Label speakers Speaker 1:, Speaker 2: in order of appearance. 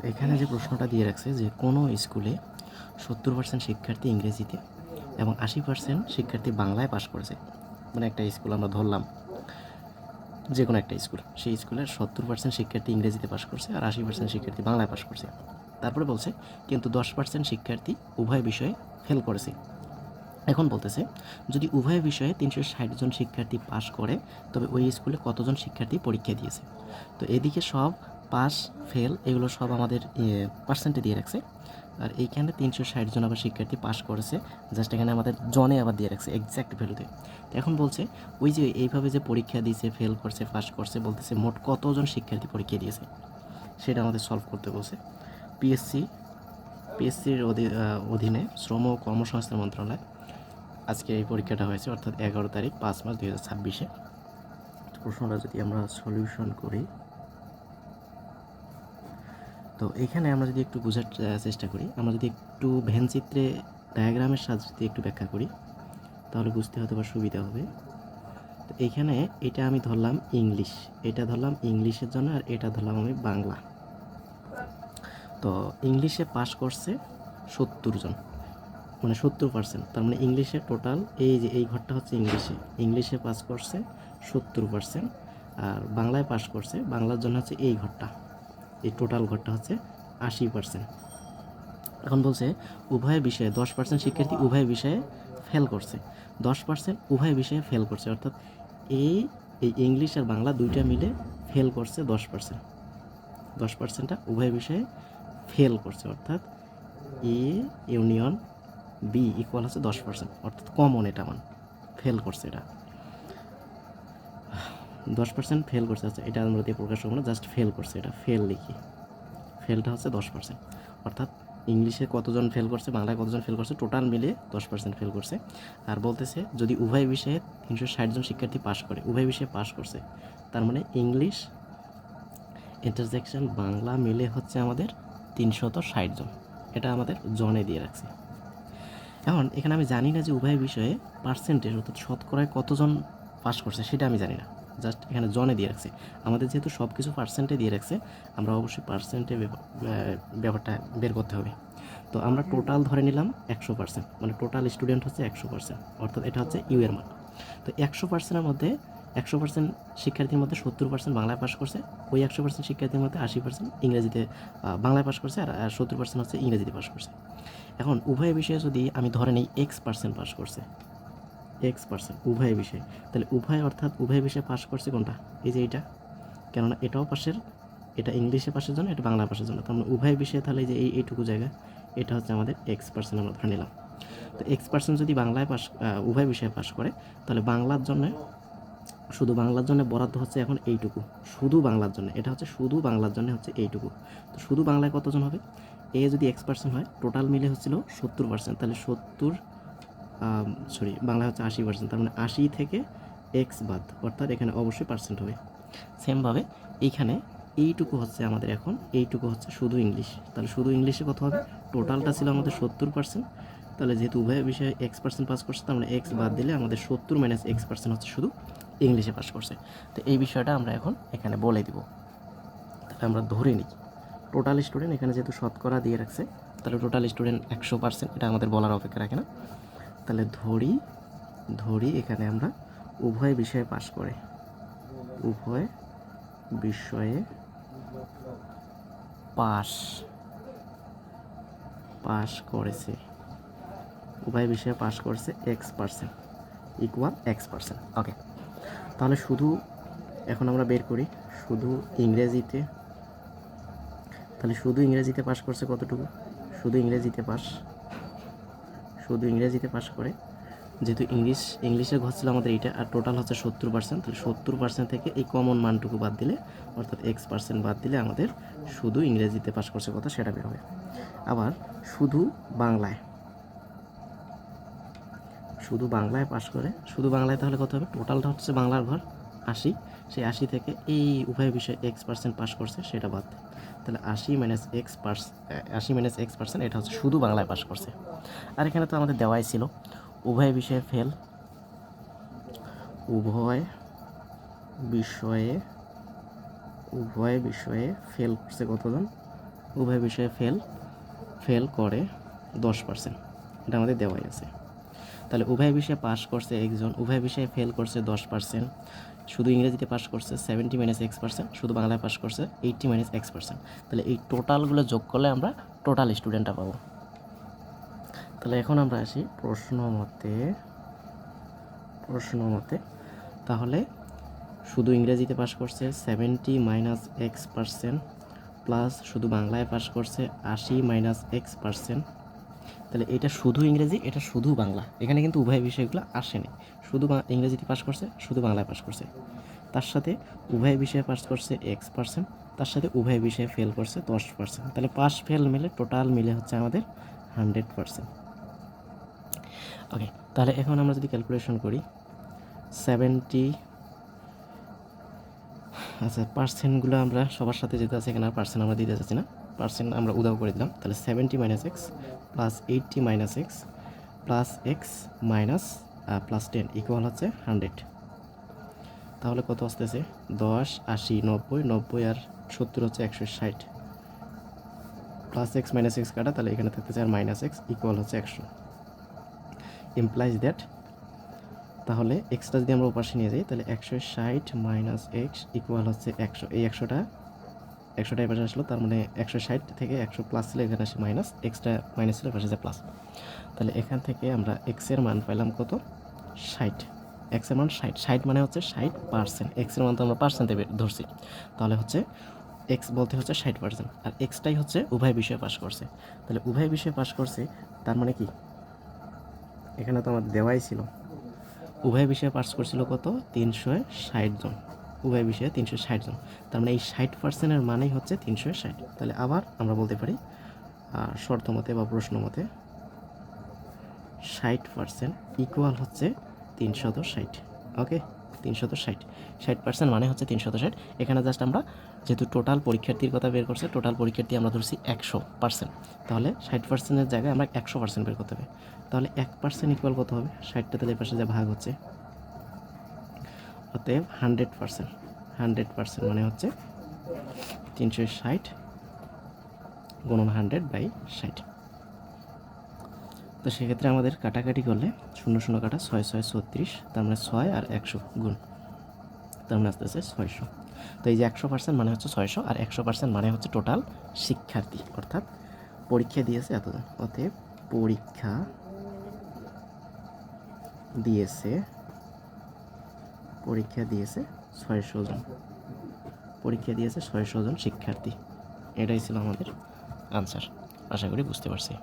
Speaker 1: এখানে যে প্রশ্নটা দিয়ে রাখছে যে কোনো স্কুলে 70% শিক্ষার্থী ইংরেজিতে এবং 80% শিক্ষার্থী বাংলায় পাশ করেছে। মানে একটা স্কুল আমরা ধরলাম, যে কোনো একটা স্কুল, সেই স্কুলের 70% শিক্ষার্থী ইংরেজিতে পাশ করছে আর 80% শিক্ষার্থী বাংলায় পাশ করছে। তারপরে বলছে কিন্তু 10% শিক্ষার্থী উভয় বিষয়ে ফেল করেছে। এখন বলতেছে যদি উভয় বিষয়ে 360 জন শিক্ষার্থী পাশ করে তবে ওই স্কুলে কতজন শিক্ষার্থী পরীক্ষা দিয়েছে। তো এদিকে সব পাস ফেল এগুলো সব আমাদের পার্সেন্টে দিয়ে রাখছে, আর এইখানে 360 জন আবার শিক্ষার্থী পাস করেছে, জাস্ট এখানে আমাদের জনে আবার দিয়ে রাখছে এক্স্যাক্ট ভ্যালুতে। তো এখন বলছে ওই যে এইভাবে যে পরীক্ষা দিয়েছে, ফেল করছে, পাস করছে, বলতেছে মোট কতজন শিক্ষার্থী পরীক্ষা দিয়েছে সেটা আমাদের সলভ করতে বলছে। পিএসসির অধীনে শ্রম ও কর্মসংস্থান মন্ত্রণালয় আজকে এই পরীক্ষাটা হয়েছে, অর্থাৎ 11 তারিখ 5 মার্চ 2026-এ। প্রশ্নটা যদি আমরা সলিউশন করি, তো এখানে আমরা যদি একটু বোঝার চেষ্টা করি, আমরা যদি একটু ভেন চিত্রে ডায়াগ্রামের সাহায্যে যদি একটু ব্যাখ্যা করি তাহলে বুঝতে হয়তো বা সুবিধা হবে। তো এইখানে এটা আমি ধরলাম ইংলিশ, এটা ধরলাম ইংলিশের জন্য, আর এটা ধরলাম আমি বাংলা। তো ইংলিশে পাস করছে 70 জন, মানে 70%। তার মানে ইংলিশে টোটাল এই যে এই ঘরটা হচ্ছে ইংলিশে পাস করছে 70%, আর বাংলায় পাস করছে, বাংলার জন্য হচ্ছে এই ঘরটা, এই টোটাল ঘরটা হচ্ছে 80%। এখন বলছে উভয় বিষয়ে 10% শিক্ষার্থী উভয় বিষয়ে ফেল করছে, 10% উভয় বিষয়ে ফেল করছে, অর্থাৎ এই এই ইংলিশ আর বাংলা দুইটা মিলে ফেল করছে 10%টা উভয় বিষয়ে ফেল করছে, অর্থাৎ এ ইউনিয়ন বি ইকুয়াল হচ্ছে 10%, অর্থাৎ কমন এটা মান, ফেল করছে এটা 10% ফেল করছে। আচ্ছা এটা আমরা দিয়ে প্রকাশ করবো না, জাস্ট ফেল করছে, এটা ফেল লিখি, ফেলটা হচ্ছে 10%, অর্থাৎ ইংলিশে কতজন ফেল করছে, বাংলায় কতজন ফেল করছে, টোটাল মিলে 10% ফেল করছে। আর বলতেছে যদি উভয় বিষয়ে 360 জন শিক্ষার্থী পাস করে, উভয় বিষয়ে পাস করছে, তার মানে ইংলিশ ইন্টারজেকশন বাংলা মিলে হচ্ছে আমাদের 360 জন, এটা আমাদের জনে দিয়ে রাখছে। এখন এখানে আমি জানি না যে উভয় বিষয়ে পার্সেন্টেজ অর্থাৎ শতকরায় কতজন পাস করছে সেটা আমি জানি না, জাস্ট এখানে জনে দিয়ে রাখছে। আমাদের যেহেতু সব কিছু পার্সেন্টে দিয়ে রাখছে, আমরা অবশ্যই পার্সেন্টে ব্যাপারটা বের করতে হবে। তো আমরা টোটাল ধরে নিলাম 100%, মানে টোটাল স্টুডেন্ট হচ্ছে 100%, অর্থাৎ এটা হচ্ছে ইউ এর মান। তো 100%-এর মধ্যে 100% শিক্ষার্থীর মধ্যে 70% বাংলায় পাস করছে, ওই 100% শিক্ষার্থীর মধ্যে 80% ইংরেজিতে বাংলায় পাস করছে, আর 70% হচ্ছে ইংরেজিতে পাস করছে। এখন উভয় বিষয়ে যদি আমি ধরে নিই X% পাস করছে, X% উভয় বিষয়ে, তাহলে উভয় অর্থাৎ উভয় বিষয়ে পাস করছে কোনটা, এই যে এইটা, কেননা এটাও পাশের, এটা ইংলিশে পাশের জন্য, এটা বাংলা পাশের জন্য, তার মানে উভয় বিষয়ে তাহলে এই যে এইটুকু জায়গা, এটা হচ্ছে আমাদের X% আমরা ধরে নিলাম। তো X% যদি বাংলায় পাস উভয় বিষয়ে পাস করে, তাহলে বাংলার জন্য, শুধু বাংলার জন্য বরাদ্দ হচ্ছে এখন এইটুকু, শুধু বাংলার জন্য, এটা হচ্ছে শুধু বাংলার জন্য হচ্ছে এইটুকু। তো শুধু বাংলায় কতজন হবে, এ যদি X% হয়, টোটাল মিলে হচ্ছিল 70%, তাহলে 70 বাংলা হচ্ছে 80%, তার মানে 80 থেকে এক্স বাদ, অর্থাৎ এখানে অবশ্যই পার্সেন্ট হবে। সেমভাবে এইখানে এইটুকু হচ্ছে আমাদের, এখন এইটুকু হচ্ছে শুধু ইংলিশ, তাহলে শুধু ইংলিশে কত হবে, টোটালটা ছিল আমাদের 70%, তাহলে যেহেতু উভয় বিষয়ে X% পাস করছে, তার মানে এক্স বাদ দিলে আমাদের 70 মাইনাস X% হচ্ছে শুধু ইংলিশে পাস করছে। তো এই বিষয়টা আমরা এখন এখানে বলে দিব। তাহলে আমরা ধরে নিই টোটাল স্টুডেন্ট, এখানে যেহেতু শতকরা দিয়ে রাখছে, তাহলে টোটাল স্টুডেন্ট 100%, এটা আমাদের বলার অপেক্ষা রাখে না। তাহলে ধরি এখানে আমরা উভয় বিষয়ে পাস করে, উভয় বিষয়ে পাস করেছে, উভয় বিষয়ে পাস করছে X% ইকুয়াল X%। ওকে, তাহলে শুধু এখন আমরা বের করি শুধু ইংরেজিতে, তাহলে শুধু ইংরেজিতে পাস করছে কতটুকু, শুধু ইংরেজিতে পাস করে, যেহেতু ইংলিশের ঘর ছিল আমাদের এইটা, আর টোটাল হচ্ছে 70%, তাহলে 70% থেকে এই কমন মানটুকু বাদ দিলে, অর্থাৎ X% বাদ দিলে আমাদের শুধু ইংরেজিতে পাস করছে কথা সেটা বের হবে। আবার শুধু বাংলায় পাস করে, শুধু বাংলায় তাহলে কত হবে, টোটালটা হচ্ছে বাংলার ঘর 80, সেই 80 থেকে এই উভয় বিষয়ে X% পাস করছে সেটা বাদ, তাহলে 80 মাইনাস X%, এটা হচ্ছে শুধু বাংলায় পাস করছে। আর এখানে তো আমাদের দেওয়াই ছিল উভয় বিষয়ে ফেল, উভয় বিষয়ে ফেল করছে কতজন, উভয় বিষয়ে ফেল করে 10%, এটা আমাদের দেওয়াই আছে। তাহলে উভয় বিষয়ে পাস করছে একজন, উভয় বিষয়ে ফেল করছে 10%, শুধু ইংরেজিতে পাস করছে 70 - X%, শুধু বাংলায় পাস করছে 80 - X%। তাহলে এই টোটালগুলো যোগ করলে আমরা টোটাল স্টুডেন্টটা পাবো। তাহলে এখন আমরা আসি প্রশ্ন মতে। তাহলে শুধু ইংরেজিতে পাস করছে 70 - X%, প্লাস শুধু বাংলায় পাস করছে 80 - X%। তাহলে এটা শুধু ইংরেজি, এটা শুধু বাংলা, এখানে কিন্তু উভয় বিষয়গুলো আসেনি। শুধু ইংরেজিতে পাস করছে, শুধু বাংলায় পাস করছে, তার সাথে উভয় বিষয়ে পাস করছে X%, তার সাথে উভয় বিষয়ে ফেল করছে 10%। তাহলে পাস ফেল মিলে টোটাল মিলে হচ্ছে আমাদের 100%। ওকে, তাহলে এখন আমরা যদি ক্যালকুলেশন করি 70, আচ্ছা পার্সেন্টগুলো আমরা সবার সাথে যেতে আছে, এখানে আর পার্সেন্ট আমরা দিতে চাচ্ছি না, পার্সেন্ট আমরা উদাও করে দিলাম। তাহলে 70 - X plus 80 - X plus X minus plus 10 equal হচ্ছে 100। তাহলে কত আসতেছে? 10, 80, 90, 90 আর 70 হচ্ছে 160, প্লাস X মাইনাস X কাটা, তাহলে এখানে থাকতেছে আর মাইনাস X ইকুয়াল হচ্ছে 100। ইমপ্লাইজ দ্যাট, তাহলে এক্সটা যদি আমরা ওপাশে নিয়ে যাই তাহলে 160 মাইনাস X ইকুয়াল হচ্ছে 100। এই 100টা এই পাশে আসলো, তার মানে 160 থেকে 100 প্লাস ছিল, এখানে আসে মাইনাস, এক্সটা মাইনাস ছিল, পাশে প্লাস। তাহলে এখান থেকে আমরা এক্সের মান পাইলাম কত? 60। এক্সের মান 60, 60 মানে হচ্ছে 60%। এক্সের মান তো আমরা পার্সেন্টে ধরছি, তাহলে হচ্ছে এক্স বলতে হচ্ছে 60%, আর এক্সটাই হচ্ছে উভয় বিষয়ে পাস করছে। তাহলে উভয় বিষয়ে পাস করছে, তার মানে কি এখানে তো আমাদের দেওয়াই ছিল উভয় বিষয়ে পাস করছিল কত? 360 জন, উভয় বিষয়ে 360 জন, তার মানে এই 60%-এর মানেই হচ্ছে 360। তাহলে আবার আমরা বলতে পারি শর্ত মতে বা প্রশ্ন মতে 60% ইকুয়াল হচ্ছে 360। ওকে, 360, 60% মানে হচ্ছে 360। এখানে জাস্ট আমরা যেহেতু টোটাল পরীক্ষার্থীর কথা বের করছে, টোটাল পরীক্ষার্থী আমরা ধরছি 100%, তাহলে 60%-এর জায়গায় আমরা 100% বের করতে হবে। তাহলে 1% ইকুয়াল কত হবে? 60টা তাহলে পাশে যা ভাগ হচ্ছে, অতএব 100%, 100% মানে হচ্ছে 360 গুণন 100/60। তো সেক্ষেত্রে আমাদের কাটাকাটি করলে 0 0 কাটা, 6 6 36, তার মানে 6 আর 100 গুণ, তার মানে আসতেছে 600। তো এই যে 100% মানে হচ্ছে 600, আর 100% মানে হচ্ছে টোটাল শিক্ষার্থী, অর্থাৎ পরীক্ষা দিয়েছে এতজন। অতএব পরীক্ষা দিয়েছে 600 জন, পরীক্ষা দিয়েছে 600 জন শিক্ষার্থী। এটাই ছিল আমাদের আনসার। আশা করি বুঝতে পারছি।